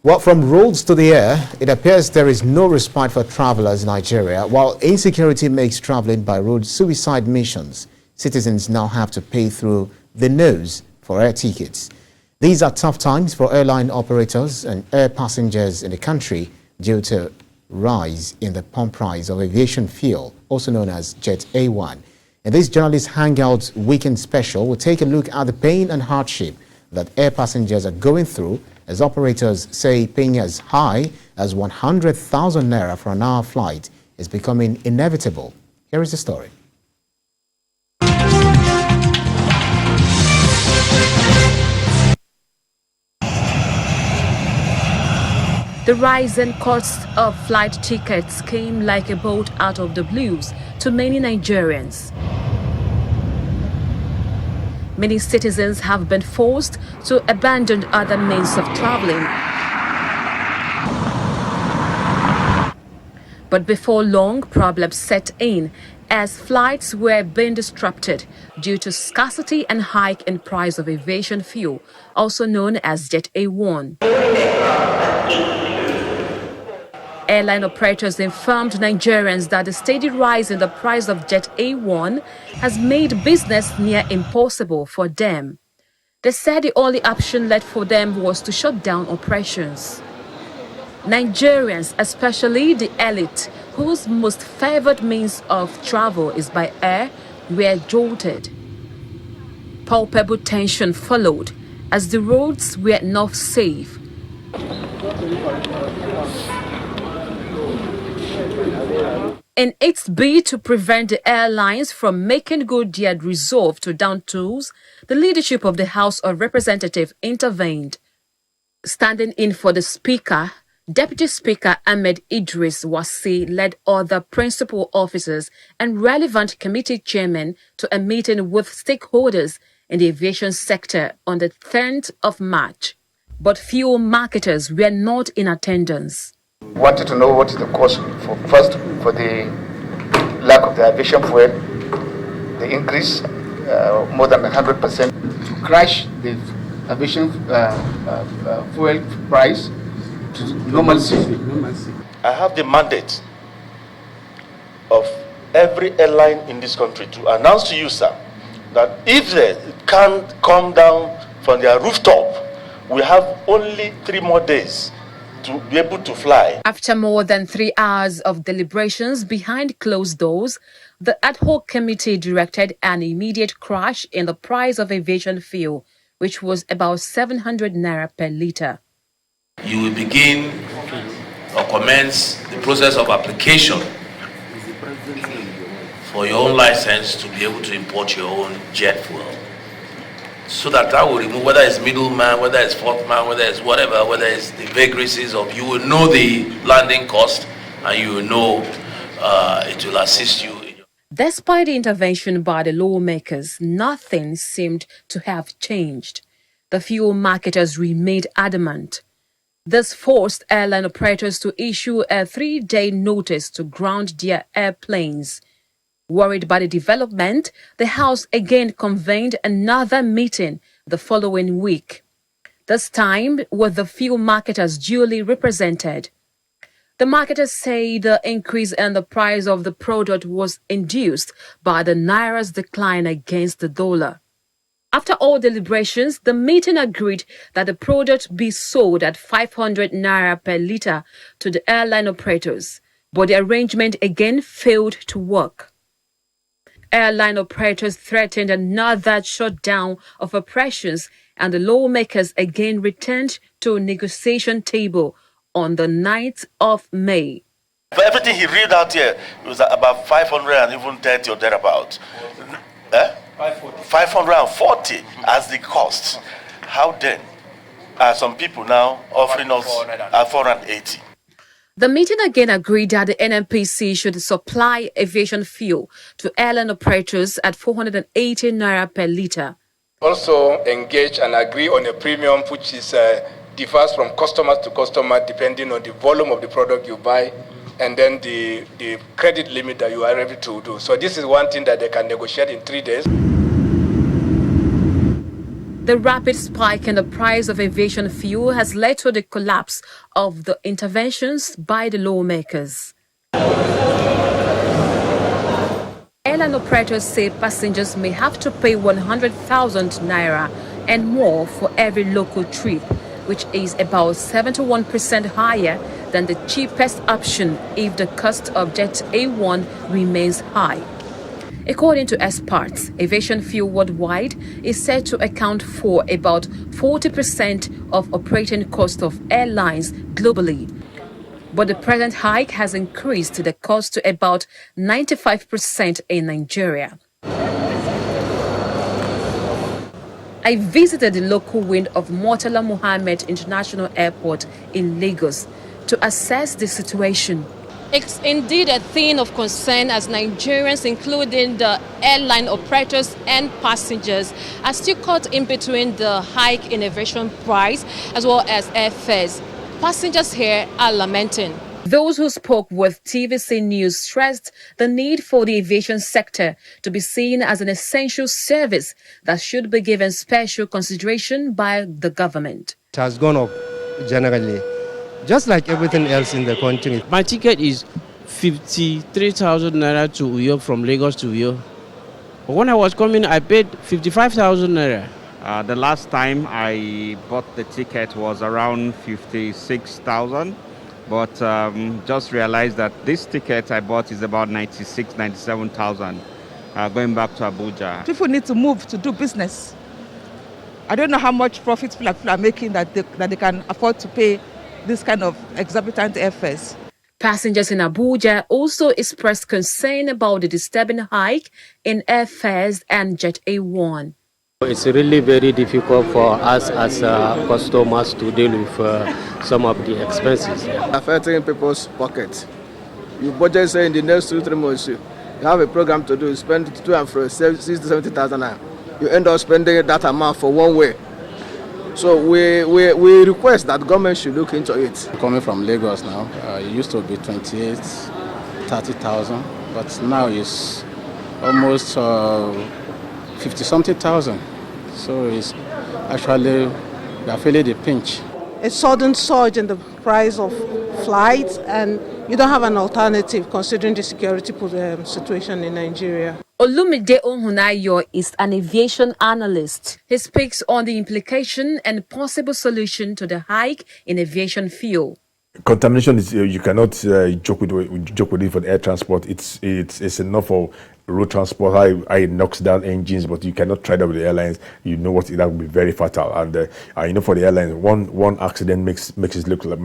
Well, from roads to the air, it appears there is no respite for travelers in Nigeria. While insecurity makes traveling by road suicide missions, citizens now have to pay through the nose for air tickets. These are tough times for airline operators and air passengers in the country due to rise in the pump price of aviation fuel, also known as Jet A1. In this Journalist Hangout Weekend Special, we'll take a look at the pain and hardship that air passengers are going through, as operators say paying as high as 100,000 naira for an hour flight is becoming inevitable. Here is the story. The rise in cost of flight tickets came like a bolt out of the blues to many Nigerians. Many citizens have been forced to abandon other means of traveling. But before long, problems set in as flights were being disrupted due to scarcity and hike in price of aviation fuel, also known as Jet A1. Airline operators informed Nigerians that the steady rise in the price of Jet A1 has made business near impossible for them. They said the only option left for them was to shut down operations. Nigerians, especially the elite, whose most favored means of travel is by air, were jolted. Palpable tension followed as the roads were not safe. In its bid to prevent the airlines from making good their resolve to down tools, the leadership of the House of Representatives intervened. Standing in for the Speaker, Deputy Speaker Ahmed Idris Wasi led other principal officers and relevant committee chairmen to a meeting with stakeholders in the aviation sector on the 10th of March. But fuel marketers were not in attendance. Wanted to know what is the cost for the lack of the aviation fuel, the increase more than 100%, to crash the aviation fuel price to normalcy. I have the mandate of every airline in this country to announce to you, sir, that if they can't come down from their rooftop, we have only 3 more days to be able to fly. After more than 3 hours of deliberations behind closed doors, the ad hoc committee directed an immediate crash in the price of aviation fuel, which was about 700 naira per litre. You will begin or commence the process of application for your own license to be able to import your own jet fuel. So that will remove, whether it's middleman, whether it's fourth man, whether it's whatever, whether it's the vagaries of, you will know the landing cost and you will know it will assist you. Despite the intervention by the lawmakers, nothing seemed to have changed. The fuel marketers remained adamant. This forced airline operators to issue a 3-day notice to ground their airplanes. Worried by the development, the House again convened another meeting the following week, this time with the fuel marketers duly represented. The marketers say the increase in the price of the product was induced by the naira's decline against the dollar. After all deliberations, the meeting agreed that the product be sold at 500 naira per litre to the airline operators, but the arrangement again failed to work. Airline operators threatened another shutdown of operations, and the lawmakers again returned to a negotiation table on the 9th of May. For everything he read out here, it was about 530 or thereabout. 540 as the cost. How then are some people now offering us 480? The meeting again agreed that the NNPC should supply aviation fuel to airline operators at 480 naira per litre. Also engage and agree on a premium which is differs from customer to customer depending on the volume of the product you buy and then the credit limit that you are able to do. So this is one thing that they can negotiate in 3 days. The rapid spike in the price of aviation fuel has led to the collapse of the interventions by the lawmakers. Airline operators say passengers may have to pay 100,000 naira and more for every local trip, which is about 71% higher than the cheapest option if the cost of Jet A1 remains high. According to experts, aviation fuel worldwide is said to account for about 40% of operating cost of airlines globally. But the present hike has increased the cost to about 95% in Nigeria. I visited the local wing of Murtala Muhammed International Airport in Lagos to assess the situation. It's indeed a thing of concern as Nigerians, including the airline operators and passengers, are still caught in between the hike in aviation price as well as airfares. Passengers here are lamenting. Those who spoke with TVC News stressed the need for the aviation sector to be seen as an essential service that should be given special consideration by the government. It has gone up generally, just like everything else in the country. My ticket is 53,000 naira to Uyo from Lagos to Uyo. But when I was coming, I paid 55,000 naira. The last time I bought the ticket was around 56,000, but just realized that this ticket I bought is about 97,000 going back to Abuja. People need to move to do business. I don't know how much profit people are making that they can afford to pay this kind of exorbitant airfares. Passengers in Abuja also expressed concern about the disturbing hike in airfares and Jet A1. It's really very difficult for us as customers to deal with some of the expenses. Affecting people's pockets. You budget say in the next 2-3 months, you have a program to do, spend to and fro 60,000 to 70,000. You end up spending that amount for one way. So we request that government should look into it. Coming from Lagos now, it used to be 30,000, but now it's almost 50-something thousand. So it's actually, we are feeling the pinch. A sudden surge in the price of flights, and you don't have an alternative considering the security situation in Nigeria. Olumide Onhunayo is an aviation analyst. He speaks on the implication and possible solution to the hike in aviation fuel. Contamination is you cannot joke with it for the air transport. It's enough for road transport, how it knocks down engines, but you cannot try that with the airlines. You know what, that would be very fatal. And you know, for the airlines, one accident makes it look like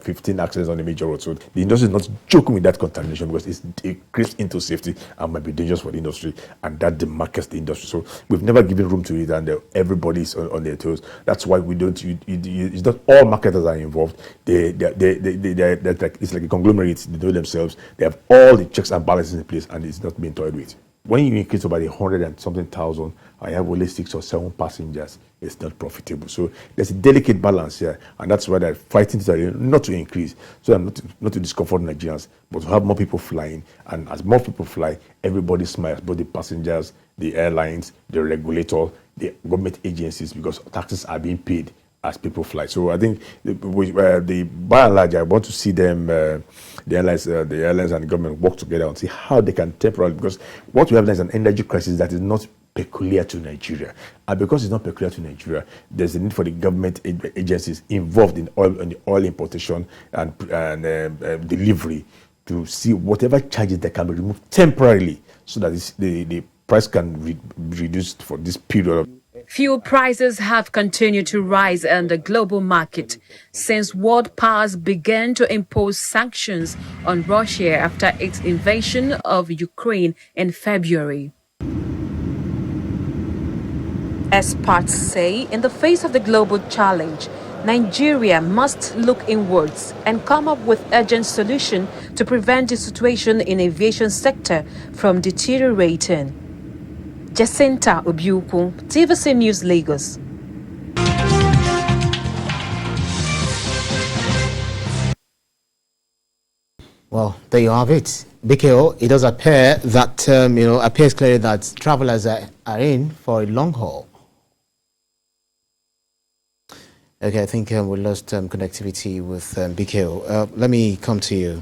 15 accidents on the major road. So the industry is not joking with that contamination because it creeps into safety and might be dangerous for the industry, and that demarcates the industry. So we've never given room to it, and everybody's on their toes. That's why we don't. It's not all marketers are involved. It's like a conglomerate. They do themselves. They have all the checks and balances in place, and it's not being toyed with. When you increase about 100 and something thousand, I have only 6 or 7 passengers. It's not profitable. So there's a delicate balance here, and that's why they're fighting not to increase, so not to discomfort Nigerians, but to have more people flying. And as more people fly, everybody smiles, both the passengers, the airlines, the regulator, the government agencies, because taxes are being paid as people fly. So I think by and large, I want to see them, the airlines and the government work together and see how they can temporarily, because what we have now is an energy crisis that is not peculiar to Nigeria. And because it's not peculiar to Nigeria, there's a need for the government agencies involved in the oil importation and delivery to see whatever charges that can be removed temporarily so that the price can be reduced for this period. Fuel prices have continued to rise in the global market since world powers began to impose sanctions on Russia after its invasion of Ukraine in February. Experts say in the face of the global challenge, Nigeria must look inwards and come up with urgent solutions to prevent the situation in the aviation sector from deteriorating. Jacinta Obiuku, TVC News, Lagos. Well, there you have it. BKO, it does appear that, appears clearly that travelers are in for a long haul. Okay, I think we lost connectivity with BKO. Let me come to you.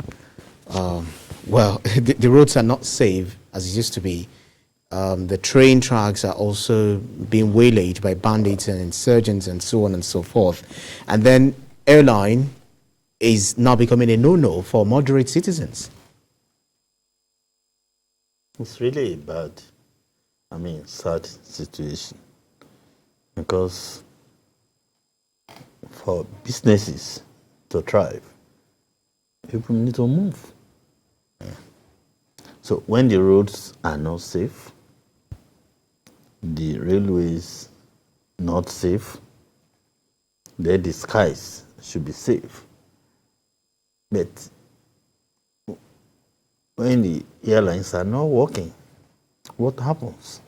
Well, the roads are not safe as it used to be. The train tracks are also being waylaid by bandits and insurgents and so on and so forth. And then airline is now becoming a no-no for moderate citizens. It's really a bad, sad situation. Because for businesses to thrive, people need to move. So when the roads are not safe, the railways not safe, then the skies should be safe. But when the airlines are not working, what happens?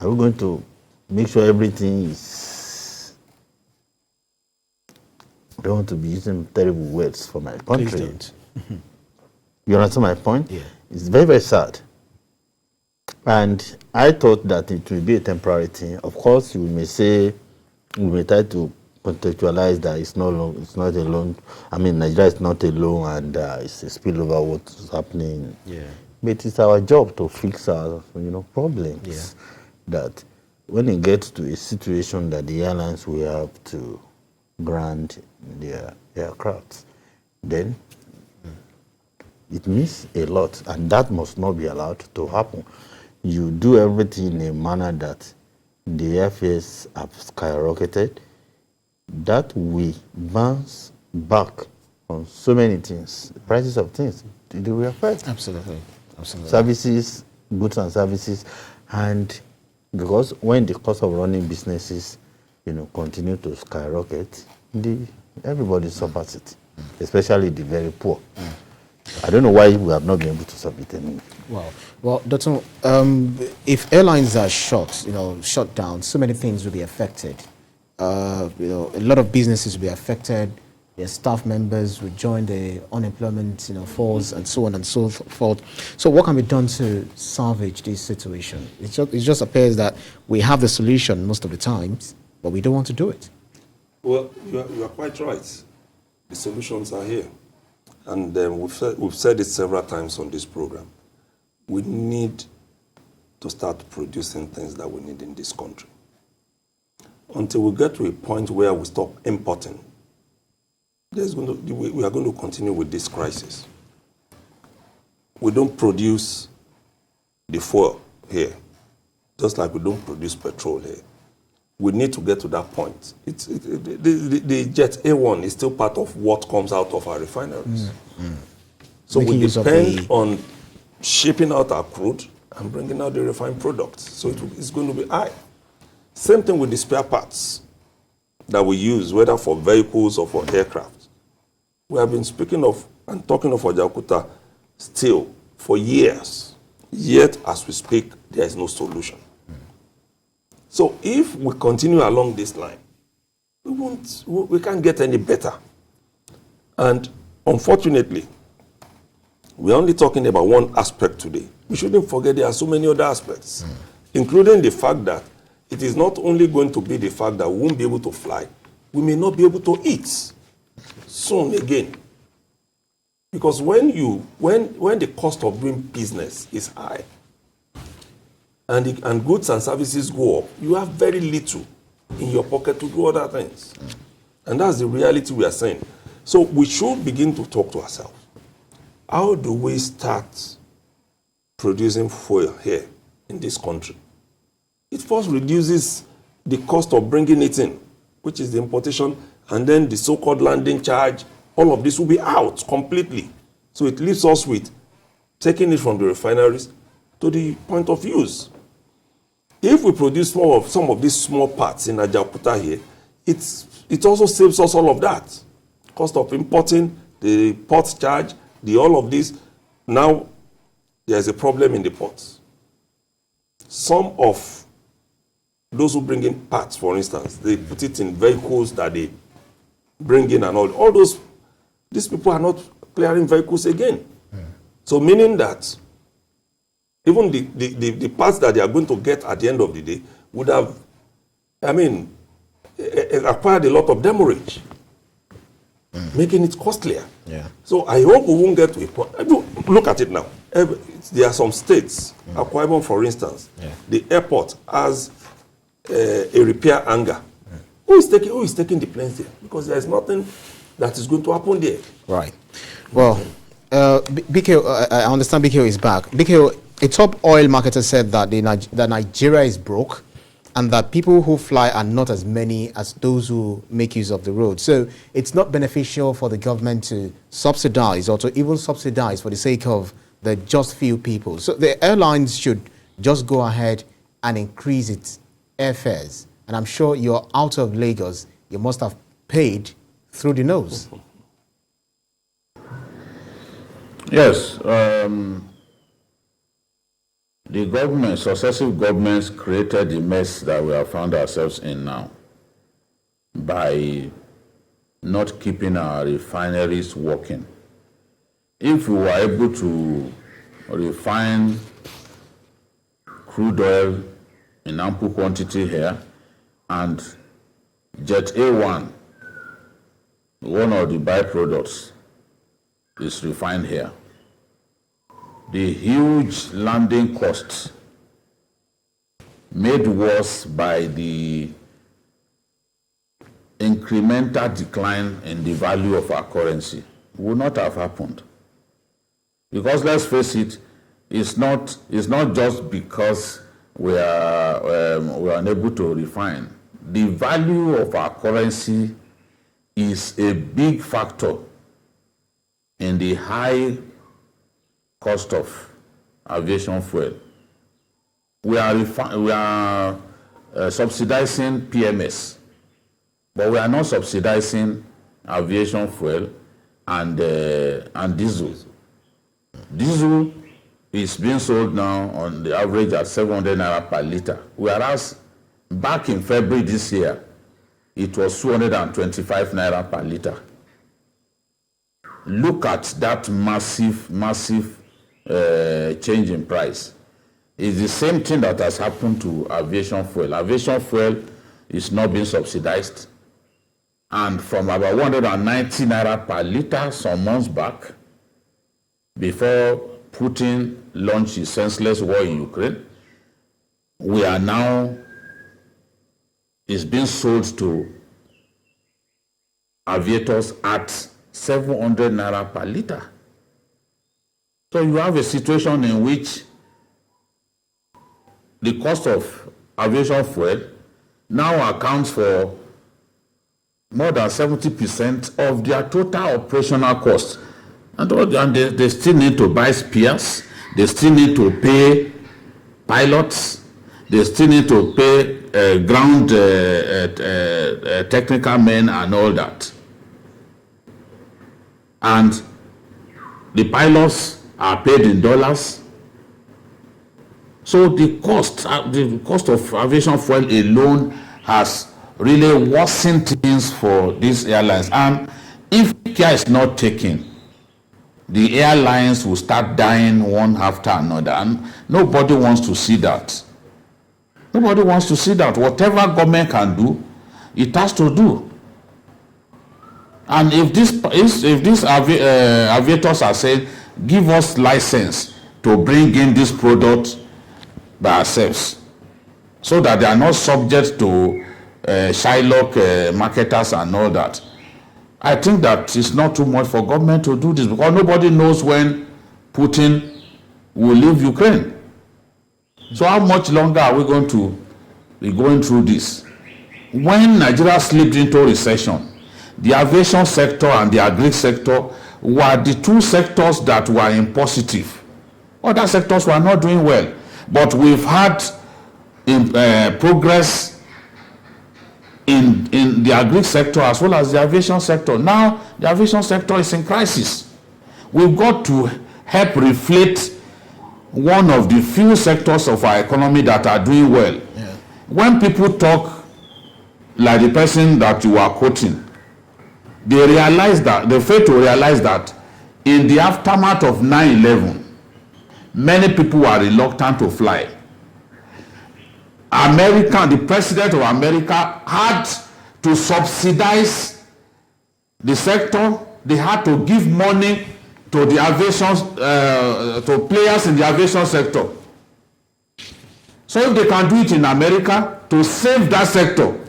Are we going to make sure everything is... I don't want to be using terrible words for my country. Please don't. You understand my point? Yeah. It's very, very sad. And I thought that it will be a temporary thing. Of course, you may say, we may try to contextualize that it's not a loan. Nigeria is not alone, and it's a spillover of what's happening. Yeah. But it's our job to fix our problems. Yeah. That when it gets to a situation that the airlines will have to grant their aircraft, then it means a lot, and that must not be allowed to happen. You do everything in a manner that the airfares have skyrocketed, that we bounce back on so many things, prices of things, they will affect. Absolutely. Absolutely. Services, goods and services, and because when the cost of running businesses, continue to skyrocket, everybody suffers it, especially the very poor. I don't know why we have not been able to submit any. Wow. Well, Dr. If airlines are shut down, so many things will be affected. A lot of businesses will be affected. Their staff members will join the unemployment, force, and so on and so forth. So, what can be done to salvage this situation? It just appears that we have the solution most of the times, but we don't want to do it. Well, you are quite right. The solutions are here. And we've said it several times on this program. We need to start producing things that we need in this country. Until we get to a point where we stop importing, we are going to continue with this crisis. We don't produce the fuel here, just like we don't produce petrol here. We need to get to that point. The Jet A1 is still part of what comes out of our refineries. So we depend on shipping out our crude and bringing out the refined products. So it's going to be high. Same thing with the spare parts that we use, whether for vehicles or for aircraft. We have been speaking of and talking of Ajaokuta still for years. Yet, as we speak, there is no solution. So if we continue along this line, we can't get any better. And unfortunately, we're only talking about one aspect today. We shouldn't forget there are so many other aspects, including the fact that it is not only going to be the fact that we won't be able to fly, we may not be able to eat soon again. Because when the cost of doing business is high, and goods and services go up, you have very little in your pocket to do other things. And that's the reality we are saying. So we should begin to talk to ourselves. How do we start producing fuel here in this country? It first reduces the cost of bringing it in, which is the importation, and then the so-called landing charge. All of this will be out completely. So it leaves us with taking it from the refineries to the point of use. If we produce more of some of these small parts in Ajaokuta here, it also saves us all of that. Cost of importing, the port charge, all of this. Now, there's a problem in the ports. Some of those who bring in parts, for instance, they put it in vehicles that they bring in and all those, these people are not clearing vehicles again. So meaning that even the parts that they are going to get at the end of the day would have, acquired a lot of demurrage, making it costlier. Yeah. So I hope we won't get to a point. Look at it now. There are some states, Akwa Ibom, for instance, the airport has a repair hangar. Who is taking the planes there? Because there is nothing that is going to happen there. Right. Well, BKO, I understand BKO is back. BKO, a top oil marketer said that that Nigeria is broke and that people who fly are not as many as those who make use of the road. So it's not beneficial for the government to subsidize or to even subsidize for the sake of the just few people. So the airlines should just go ahead and increase its airfares. And I'm sure you're out of Lagos. You must have paid through the nose. Yes. The government, successive governments created the mess that we have found ourselves in now by not keeping our refineries working. If we were able to refine crude oil in ample quantity here and Jet A1, one of the byproducts, is refined here. The huge landing costs made worse by the incremental decline in the value of our currency would not have happened. Because let's face it, it's not just because we are unable to refine. The value of our currency is a big factor in the high cost of aviation fuel. We are subsidizing PMS, but we are not subsidizing aviation fuel and diesel. Diesel is being sold now on the average at 700 naira per liter, whereas back in February this year, it was 225 naira per liter. Look at that massive change in price. It's the same thing that has happened to aviation fuel. Aviation fuel is not being subsidized, and from about 190 naira per liter some months back, before Putin launched his senseless war in Ukraine, we are now, it's being sold to aviators at 700 naira per liter. So you have a situation in which the cost of aviation fuel now accounts for more than 70% of their total operational costs. And they still need to buy spares, they still need to pay pilots, they still need to pay ground technical men and all that. And the pilots are paid in dollars. So the cost of aviation fuel alone has really worsened things for these airlines. And if care is not taken, the airlines will start dying one after another. And nobody wants to see that. Nobody wants to see that. Whatever government can do, it has to do. And if these aviators are saying, give us license to bring in this product by ourselves, so that they are not subject to Shylock marketers and all that, I think that it's not too much for government to do this, because nobody knows when Putin will leave Ukraine. So how much longer are we going to be going through this? When Nigeria slipped into recession, the aviation sector and the agri sector were the two sectors that were in positive. Other sectors were not doing well. But we've had progress in the agri sector as well as the aviation sector. Now the aviation sector is in crisis. We've got to help reflate one of the few sectors of our economy that are doing well. Yeah. When people talk like the person that you are quoting, they fail to realize that in the aftermath of 9/11, many people were reluctant to fly. The president of America had to subsidize the sector. They had to give money to the aviation, to players in the aviation sector. So if they can do it in America to save that sector,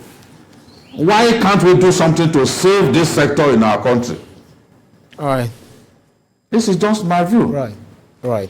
why can't we do something to save this sector in our country? All right. This is just my view. Right.